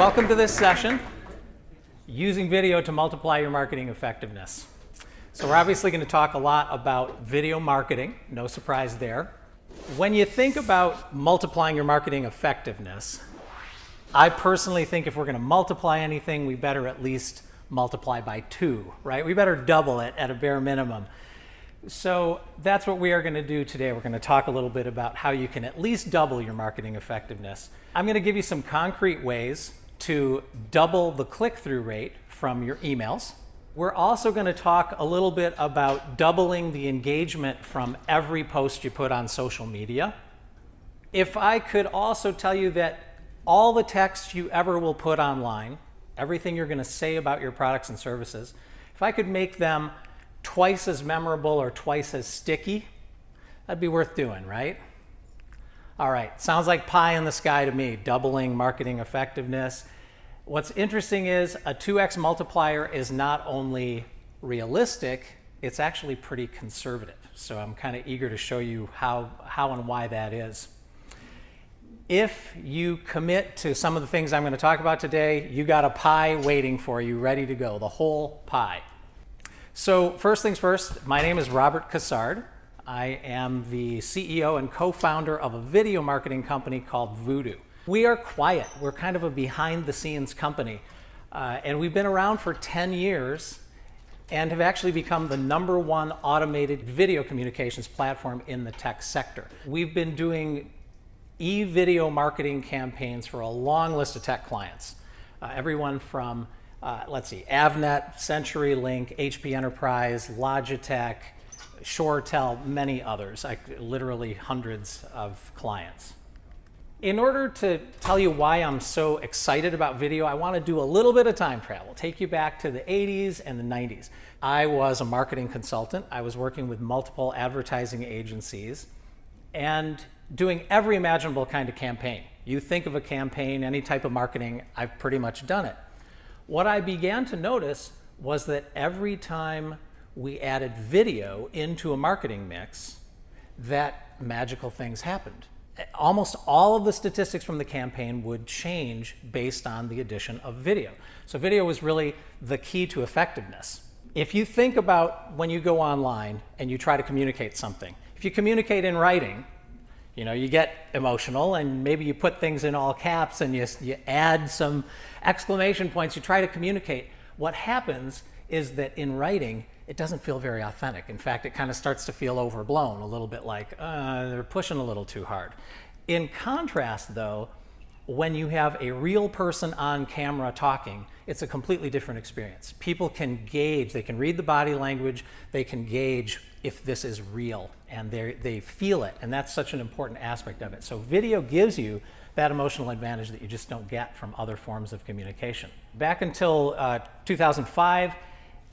Welcome to this session, using video to multiply your marketing effectiveness. So we're obviously going to talk a lot about video marketing, no surprise there. When you think about multiplying your marketing effectiveness, I personally think if we're going to multiply anything, we better at least multiply by 2, right? We better double it at a bare minimum. So that's what we are going to do today. We're going to talk a little bit about how you can at least double your marketing effectiveness. I'm going to give you some concrete ways to double the click-through rate from your emails. We're also going to talk a little bit about doubling the engagement from every post you put on social media. If I could also tell you that all the text you ever will put online, everything you're going to say about your products and services, if I could make them twice as memorable or twice as sticky, that'd be worth doing, right? All right, sounds like pie in the sky to me, doubling marketing effectiveness. What's interesting is a 2x multiplier is not only realistic, it's actually pretty conservative. So I'm kind of eager to show you how and why that is. If you commit to some of the things I'm going to talk about today, you got a pie waiting for you, ready to go, the whole pie. So first things first, my name is Robert Cassard. I am the CEO and co-founder of a video marketing company called Voodoo. We are quiet. We're kind of a behind-the-scenes company. And we've been around for 10 years and have actually become the #1 automated video communications platform in the tech sector. We've been doing e-video marketing campaigns for a long list of tech clients. Everyone from Avnet, CenturyLink, HP Enterprise, Logitech, ShoreTel, many others, literally hundreds of clients. In order to tell you why I'm so excited about video, I want to do a little bit of time travel, take you back to the 80s and the 90s. I was a marketing consultant. I was working with multiple advertising agencies and doing every imaginable kind of campaign. You think of a campaign, any type of marketing, I've pretty much done it. What I began to notice was that every time we added video into a marketing mix, that magical things happened. Almost all of the statistics from the campaign would change based on the addition of video. So video was really the key to effectiveness. If you think about when you go online and you try to communicate something, if you communicate in writing, you get emotional and maybe you put things in all caps and you add some exclamation points, you try to communicate. What happens is that in writing, it doesn't feel very authentic. In fact, it kind of starts to feel overblown, a little bit like they're pushing a little too hard. In contrast, though, when you have a real person on camera talking, it's a completely different experience. People can gauge, they can read the body language, they can gauge if this is real, and they feel it, and that's such an important aspect of it. So video gives you that emotional advantage that you just don't get from other forms of communication. Back until 2005,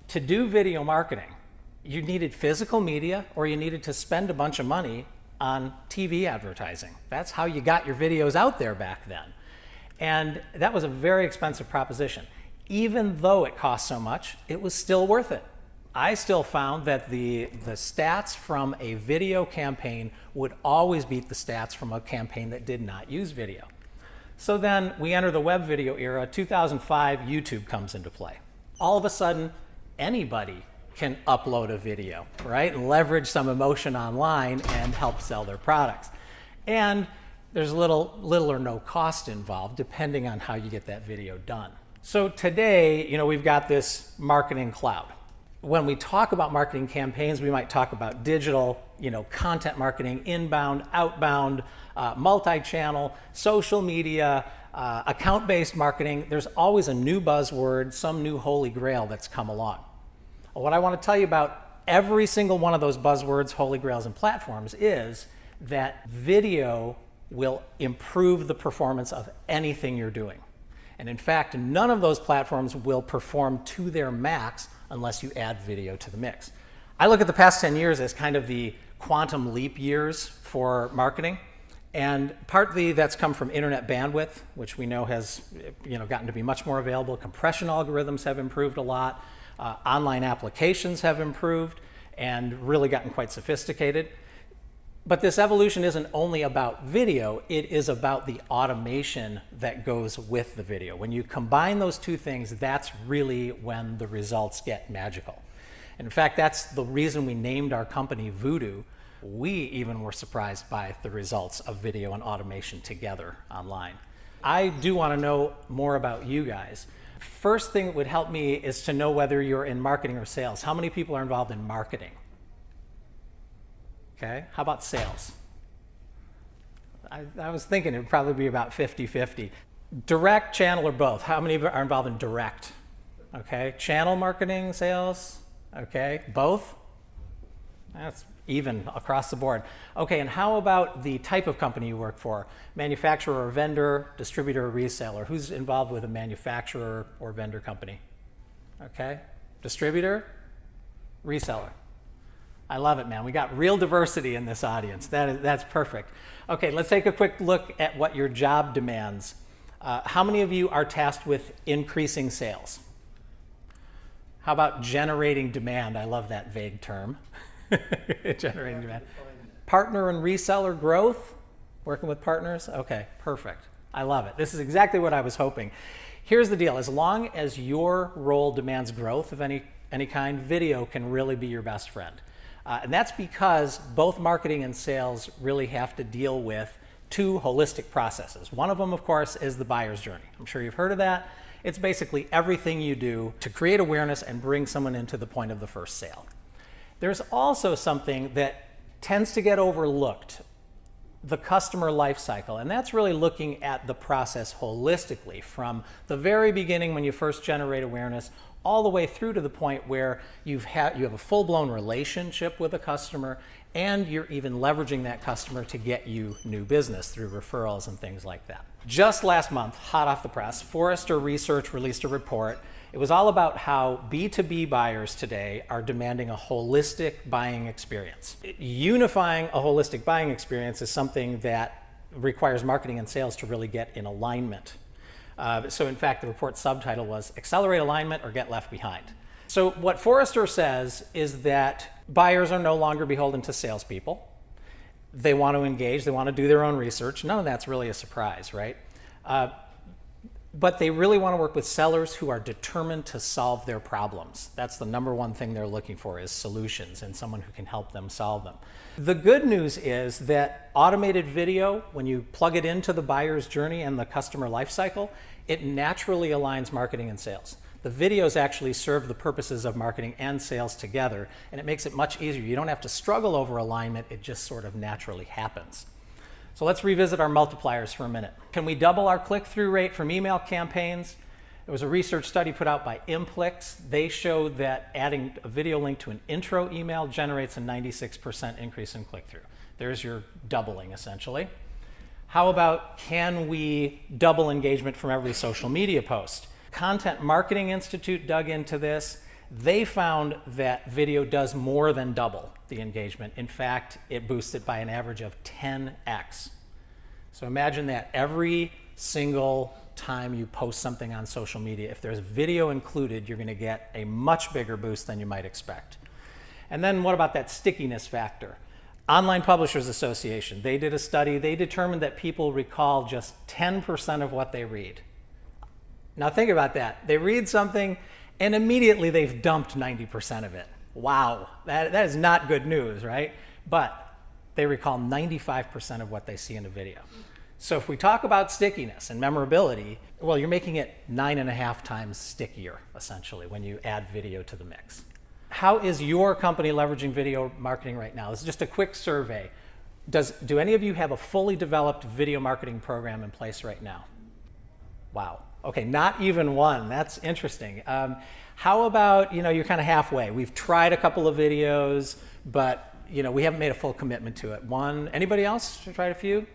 to do video marketing, you needed physical media or you needed to spend a bunch of money on TV advertising. That's how you got your videos out there back then. And that was a very expensive proposition. Even though it cost so much, it was still worth it. I still found that the stats from a video campaign would always beat the stats from a campaign that did not use video. So then we enter the web video era. 2005, YouTube comes into play. All of a sudden, anybody can upload a video, right? And leverage some emotion online and help sell their products. And there's little or no cost involved, depending on how you get that video done. So today, we've got this marketing cloud. When we talk about marketing campaigns, we might talk about digital, content marketing, inbound, outbound, multi-channel, social media, account-based marketing. There's always a new buzzword, some new holy grail that's come along. What I want to tell you about every single one of those buzzwords, holy grails, and platforms is that video will improve the performance of anything you're doing. And in fact, none of those platforms will perform to their max unless you add video to the mix. I look at the past 10 years as kind of the quantum leap years for marketing. And partly that's come from internet bandwidth, which we know has gotten to be much more available. Compression algorithms have improved a lot. Online applications have improved and really gotten quite sophisticated. But this evolution isn't only about video, it is about the automation that goes with the video. When you combine those two things, that's really when the results get magical. In fact, that's the reason we named our company Voodoo. We even were surprised by the results of video and automation together online. I do want to know more about you guys. First thing that would help me is to know whether you're in marketing or sales. How many people are involved in marketing? Okay, how about sales? I was thinking it would probably be about 50-50. Direct, channel, or both? How many are involved in direct? Okay, channel marketing, sales? Okay, both? That's even across the board. Okay, and how about the type of company you work for? Manufacturer or vendor, distributor or reseller? Who's involved with a manufacturer or vendor company? Okay, distributor, reseller. I love it, man. We got real diversity in this audience. That's perfect. Okay, let's take a quick look at what your job demands. How many of you are tasked with increasing sales? How about generating demand? I love that vague term. Generating demand. Partner and reseller growth? Working with partners? Okay, perfect. I love it. This is exactly what I was hoping. Here's the deal. As long as your role demands growth of any kind, video can really be your best friend. And that's because both marketing and sales really have to deal with two holistic processes. One of them, of course, is the buyer's journey. I'm sure you've heard of that. It's basically everything you do to create awareness and bring someone into the point of the first sale. There's also something that tends to get overlooked, the customer life cycle, and that's really looking at the process holistically from the very beginning when you first generate awareness all the way through to the point where you have a full-blown relationship with a customer and you're even leveraging that customer to get you new business through referrals and things like that. Just last month, hot off the press, Forrester Research released a report. It was all about how B2B buyers today are demanding a holistic buying experience. Unifying a holistic buying experience is something that requires marketing and sales to really get in alignment. So in fact, the report's subtitle was Accelerate Alignment or Get Left Behind. So what Forrester says is that buyers are no longer beholden to salespeople. They want to engage, they want to do their own research. None of that's really a surprise, right? But they really want to work with sellers who are determined to solve their problems. That's the number one thing they're looking for is solutions and someone who can help them solve them. The good news is that automated video, when you plug it into the buyer's journey and the customer life cycle, it naturally aligns marketing and sales. The videos actually serve the purposes of marketing and sales together, and it makes it much easier. You don't have to struggle over alignment, it just sort of naturally happens. So let's revisit our multipliers for a minute. Can we double our click-through rate from email campaigns? There was a research study put out by Implix. They showed that adding a video link to an intro email generates a 96% increase in click-through. There's your doubling, essentially. How about, can we double engagement from every social media post? Content Marketing Institute dug into this. They found that video does more than double the engagement. In fact, it boosts it by an average of 10x. So imagine that every single time you post something on social media, if there's video included, you're going to get a much bigger boost than you might expect. And then what about that stickiness factor? Online Publishers Association, they did a study. They determined that people recall just 10% of what they read. Now think about that. They read something and immediately they've dumped 90% of it. Wow, that is not good news, right? But they recall 95% of what they see in a video. So if we talk about stickiness and memorability, well, you're making it 9.5 times stickier, essentially, when you add video to the mix. How is your company leveraging video marketing right now? This is just a quick survey. Do any of you have a fully developed video marketing program in place right now? Wow. Okay, not even one. That's interesting. How about, you're kind of halfway. We've tried a couple of videos, but we haven't made a full commitment to it. One, anybody else tried a few?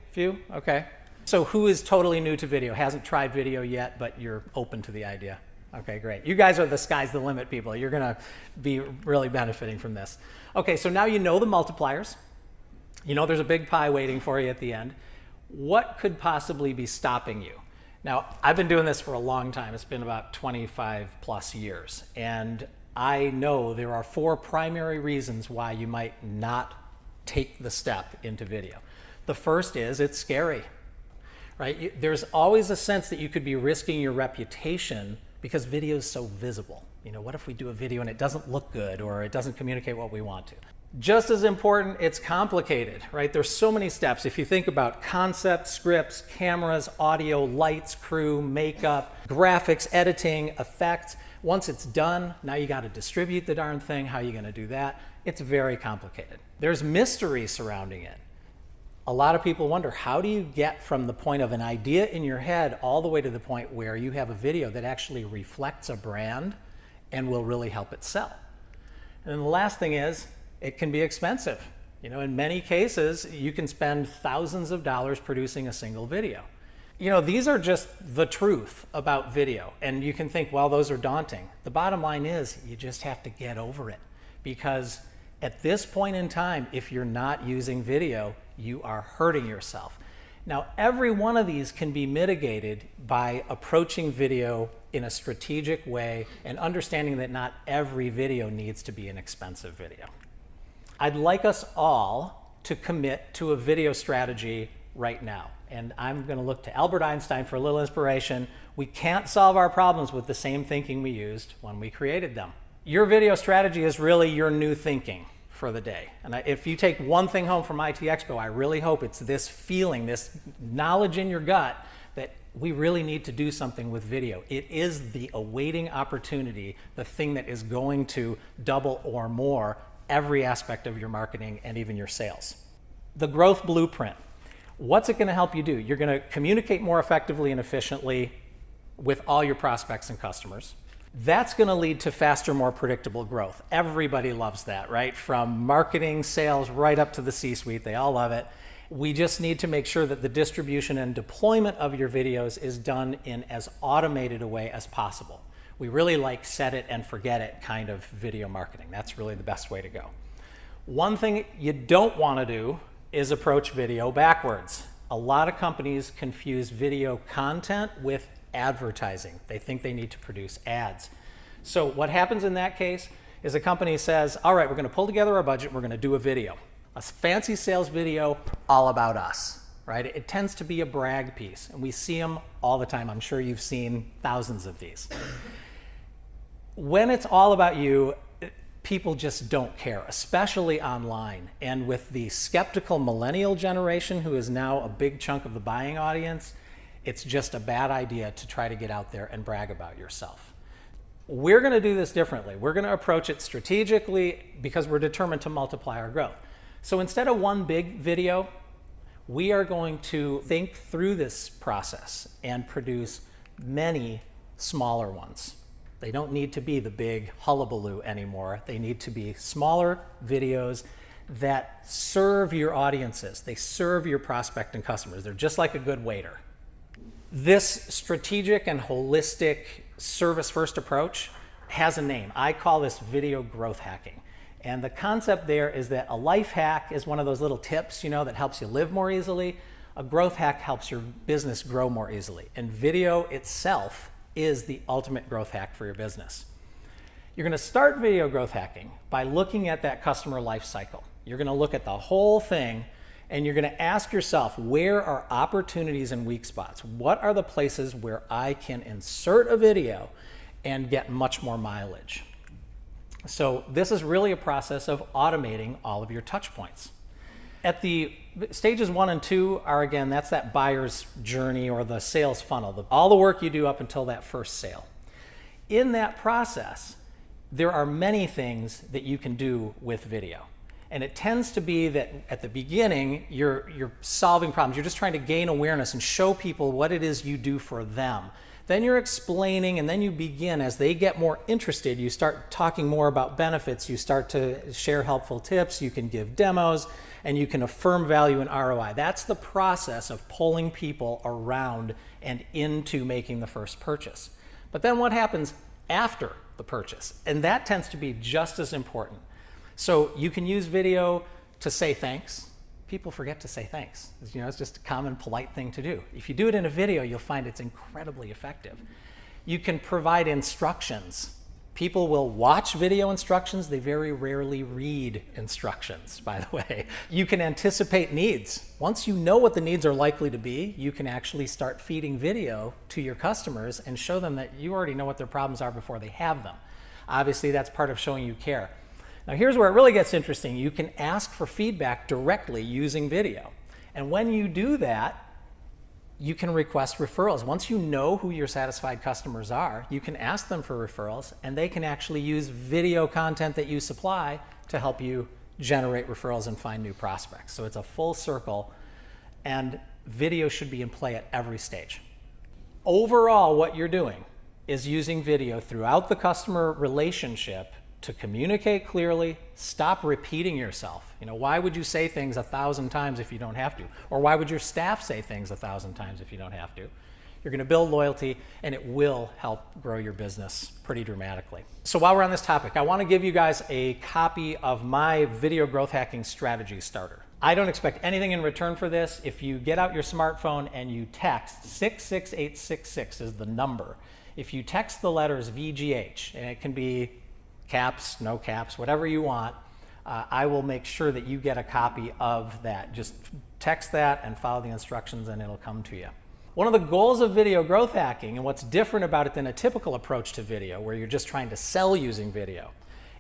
Okay. So who is totally new to video, hasn't tried video yet, but you're open to the idea? Okay, great. You guys are the sky's the limit people. You're gonna be really benefiting from this. Okay, so now you know the multipliers. You know there's a big pie waiting for you at the end. What could possibly be stopping you? Now, I've been doing this for a long time. It's been about 25 plus years. And I know there are 4 primary reasons why you might not take the step into video. The first is it's scary, right? There's always a sense that you could be risking your reputation because video is so visible. You know, what if we do a video and it doesn't look good or it doesn't communicate what we want to? Just as important, it's complicated, right? There's so many steps. If you think about concept, scripts, cameras, audio, lights, crew, makeup, graphics, editing, effects. Once it's done, now you got to distribute the darn thing. How are you going to do that? It's very complicated. There's mystery surrounding it. A lot of people wonder, how do you get from the point of an idea in your head all the way to the point where you have a video that actually reflects a brand and will really help it sell? And the last thing is, it can be expensive. You know, in many cases, you can spend thousands of dollars producing a single video. You know, these are just the truth about video. And you can think, well, those are daunting. The bottom line is, you just have to get over it. Because at this point in time, if you're not using video, you are hurting yourself. Now, every one of these can be mitigated by approaching video in a strategic way and understanding that not every video needs to be an expensive video. I'd like us all to commit to a video strategy right now. And I'm going to look to Albert Einstein for a little inspiration. We can't solve our problems with the same thinking we used when we created them. Your video strategy is really your new thinking for the day. And if you take one thing home from IT Expo, I really hope it's this feeling, this knowledge in your gut that we really need to do something with video. It is the awaiting opportunity, the thing that is going to double or more every aspect of your marketing and even your sales. The growth blueprint. What's it going to help you do? You're going to communicate more effectively and efficiently with all your prospects and customers. That's going to lead to faster, more predictable growth. Everybody loves that, right? From marketing, sales, right up to the C-suite. They all love it. We just need to make sure that the distribution and deployment of your videos is done in as automated a way as possible. We really like set it and forget it kind of video marketing. That's really the best way to go. One thing you don't want to do is approach video backwards. A lot of companies confuse video content with advertising. They think they need to produce ads. So what happens in that case is a company says, all right, we're going to pull together our budget, we're going to do a video. A fancy sales video all about us, right? It tends to be a brag piece, and we see them all the time. I'm sure you've seen thousands of these. When it's all about you, people just don't care, especially online. And with the skeptical millennial generation, who is now a big chunk of the buying audience, it's just a bad idea to try to get out there and brag about yourself. We're going to do this differently. We're going to approach it strategically because we're determined to multiply our growth. So instead of one big video, we are going to think through this process and produce many smaller ones. They don't need to be the big hullabaloo anymore. They need to be smaller videos that serve your audiences. They serve your prospect and customers. They're just like a good waiter. This strategic and holistic service-first approach has a name. I call this video growth hacking. And the concept there is that a life hack is one of those little tips, you know, that helps you live more easily. A growth hack helps your business grow more easily. And video itself is the ultimate growth hack for your business. You're going to start video growth hacking by looking at that customer life cycle. You're going to look at the whole thing, and you're going to ask yourself, where are opportunities and weak spots? What are the places where I can insert a video and get much more mileage? So this is really a process of automating all of your touch points. At the stages 1 and 2 are, again, that's that buyer's journey or the sales funnel, all the work you do up until that first sale. In that process, there are many things that you can do with video. And it tends to be that at the beginning, you're solving problems. You're just trying to gain awareness and show people what it is you do for them. Then you're explaining, and then you begin, as they get more interested, you start talking more about benefits, you start to share helpful tips, you can give demos, and you can affirm value and ROI. That's the process of pulling people around and into making the first purchase. But then what happens after the purchase? And that tends to be just as important. So you can use video to say thanks. People forget to say thanks. You know, it's just a common, polite thing to do. If you do it in a video, you'll find it's incredibly effective. You can provide instructions People will watch video instructions. They very rarely read instructions, by the way. You can anticipate needs. Once you know what the needs are likely to be, you can actually start feeding video to your customers and show them that you already know what their problems are before they have them. Obviously, that's part of showing you care. Now, here's where it really gets interesting. You can ask for feedback directly using video. And when you do that, you can request referrals. Once you know who your satisfied customers are, you can ask them for referrals, and they can actually use video content that you supply to help you generate referrals and find new prospects. So it's a full circle, and video should be in play at every stage. Overall, what you're doing is using video throughout the customer relationship to communicate clearly, stop repeating yourself. Why would you say things 1,000 times if you don't have to? Or why would your staff say things 1,000 times if you don't have to? You're going to build loyalty, and it will help grow your business pretty dramatically. So while we're on this topic, I want to give you guys a copy of my video growth hacking strategy starter. I don't expect anything in return for this. If you get out your smartphone and you text 66866 is the number. If you text the letters VGH, and it can be caps, no caps, whatever you want, I will make sure that you get a copy of that. Just text that and follow the instructions and it'll come to you. One of the goals of video growth hacking, and what's different about it than a typical approach to video where you're just trying to sell using video,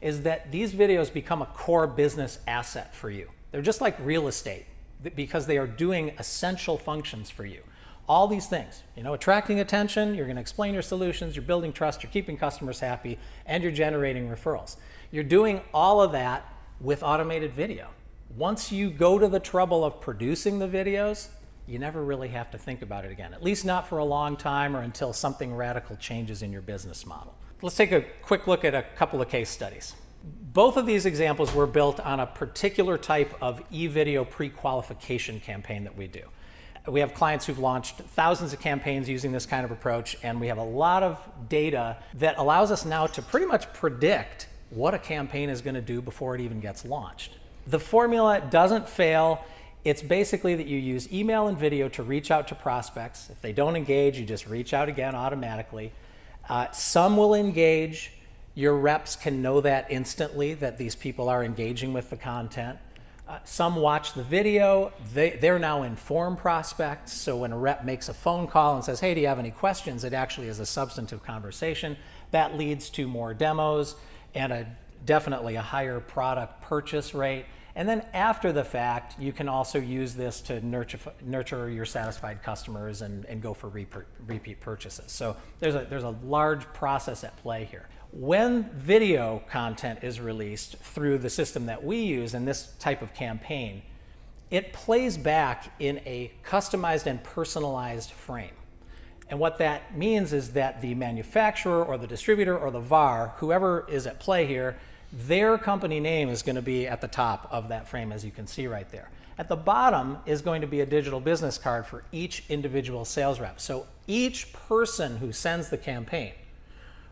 is that these videos become a core business asset for you. They're just like real estate because they are doing essential functions for you. All these things, attracting attention, you're going to explain your solutions, you're building trust, you're keeping customers happy, and you're generating referrals. You're doing all of that with automated video. Once you go to the trouble of producing the videos, you never really have to think about it again, at least not for a long time or until something radical changes in your business model. Let's take a quick look at a couple of case studies. Both of these examples were built on a particular type of e-video pre-qualification campaign that we do. We have clients who've launched thousands of campaigns using this kind of approach, and we have a lot of data that allows us now to pretty much predict what a campaign is going to do before it even gets launched. The formula doesn't fail. It's basically that you use email and video to reach out to prospects. If they don't engage, you just reach out again automatically. Some will engage. Your reps can know that instantly, that these people are engaging with the content. Some watch the video. They're now informed prospects. So when a rep makes a phone call and says, hey, do you have any questions? It actually is a substantive conversation. That leads to more demos and definitely a higher product purchase rate. And then after the fact, you can also use this to nurture your satisfied customers and go for repeat purchases. So there's a large process at play here. When video content is released through the system that we use in this type of campaign, it plays back in a customized and personalized frame. And what that means is that the manufacturer or the distributor or the VAR, whoever is at play here, their company name is going to be at the top of that frame, as you can see right there. At the bottom is going to be a digital business card for each individual sales rep. So each person who sends the campaign,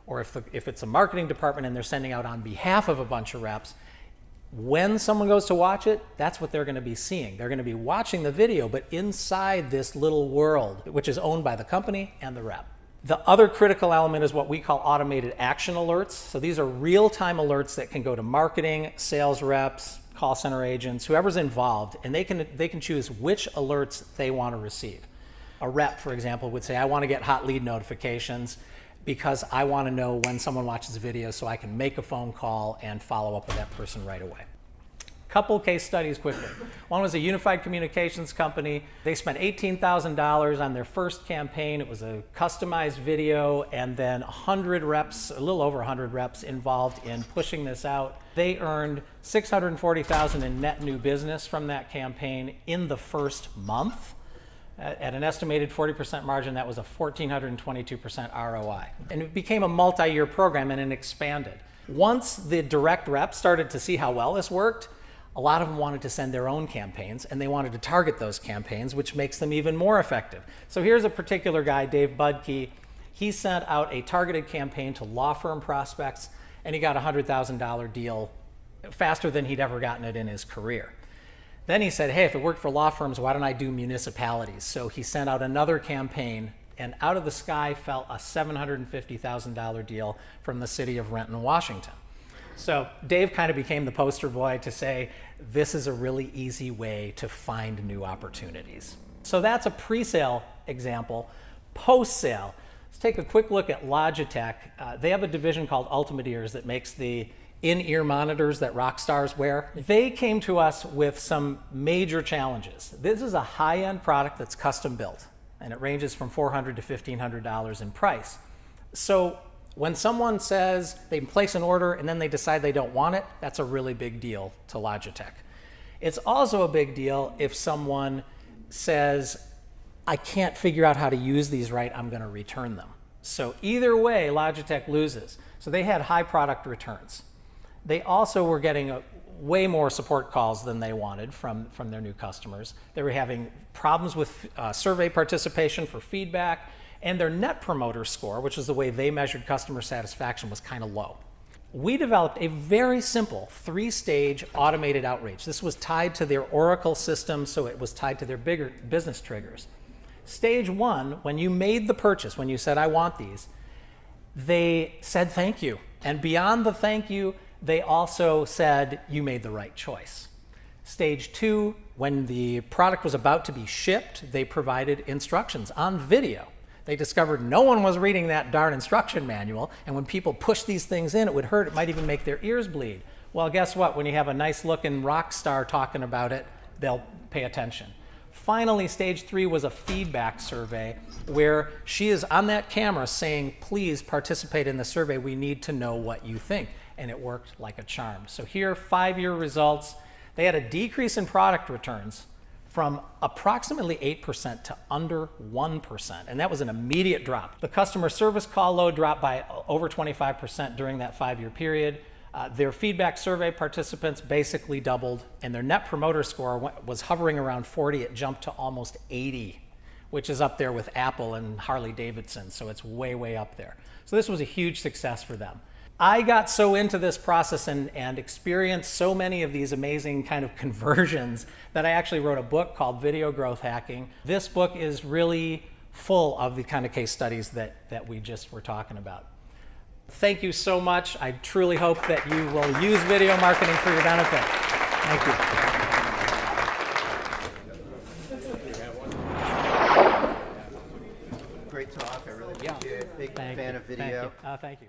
or if it's a marketing department and they're sending out on behalf of a bunch of reps, when someone goes to watch it, that's what they're going to be seeing. They're going to be watching the video, but inside this little world, which is owned by the company and the rep. The other critical element is what we call automated action alerts. So these are real-time alerts that can go to marketing, sales reps, call center agents, whoever's involved, and they can choose which alerts they want to receive. A rep, for example, would say, I want to get hot lead notifications because I want to know when someone watches a video so I can make a phone call and follow up with that person right away. Couple case studies quickly. One was a unified communications company. They spent $18,000 on their first campaign. It was a customized video, and then 100 reps, a little over 100 reps involved in pushing this out. They earned $640,000 in net new business from that campaign in the first month. At an estimated 40% margin, that was a 1,422% ROI. And it became a multi-year program, and it expanded. Once the direct reps started to see how well this worked, a lot of them wanted to send their own campaigns, and they wanted to target those campaigns, which makes them even more effective. So here's a particular guy, Dave Budke. He sent out a targeted campaign to law firm prospects, and he got a $100,000 deal faster than he'd ever gotten it in his career. Then he said, hey, if it worked for law firms, why don't I do municipalities? So he sent out another campaign, and out of the sky fell a $750,000 deal from the city of Renton, Washington. So Dave kind of became the poster boy to say, this is a really easy way to find new opportunities. So that's a pre-sale example. Post-sale, let's take a quick look at Logitech. They have a division called Ultimate Ears that makes the in-ear monitors that rock stars wear. They came to us with some major challenges. This is a high-end product that's custom built, and it ranges from $400 to $1,500 in price. So when someone says they place an order and then they decide they don't want it, that's a really big deal to Logitech. It's also a big deal if someone says, I can't figure out how to use these right, I'm going to return them. So either way, Logitech loses. So they had high product returns. They also were getting way more support calls than they wanted from their new customers. They were having problems with survey participation for feedback, and their net promoter score, which is the way they measured customer satisfaction, was kind of low. We developed a very simple 3-stage automated outreach. This was tied to their Oracle system, so it was tied to their bigger business triggers. Stage 1, when you made the purchase, when you said, I want these, they said thank you. And beyond the thank you, they also said you made the right choice. Stage 2, when the product was about to be shipped, they provided instructions on video. They discovered no one was reading that darn instruction manual, and when people pushed these things in, it would hurt. It might even make their ears bleed. Well, guess what? When you have a nice-looking rock star talking about it, they'll pay attention. Finally, stage 3 was a feedback survey where she is on that camera saying, please participate in the survey. We need to know what you think. And it worked like a charm. So here, 5-year results. They had a decrease in product returns from approximately 8% to under 1%. And that was an immediate drop. The customer service call load dropped by over 25% during that 5-year period. Their feedback survey participants basically doubled, and their net promoter score was hovering around 40. It jumped to almost 80, which is up there with Apple and Harley Davidson. So it's way, way up there. So this was a huge success for them. I got so into this process and experienced so many of these amazing kind of conversions that I actually wrote a book called Video Growth Hacking. This book is really full of the kind of case studies that we just were talking about. Thank you so much. I truly hope that you will use video marketing for your benefit. Thank you. Great talk. I really appreciate it. Big fan of video. Thank you.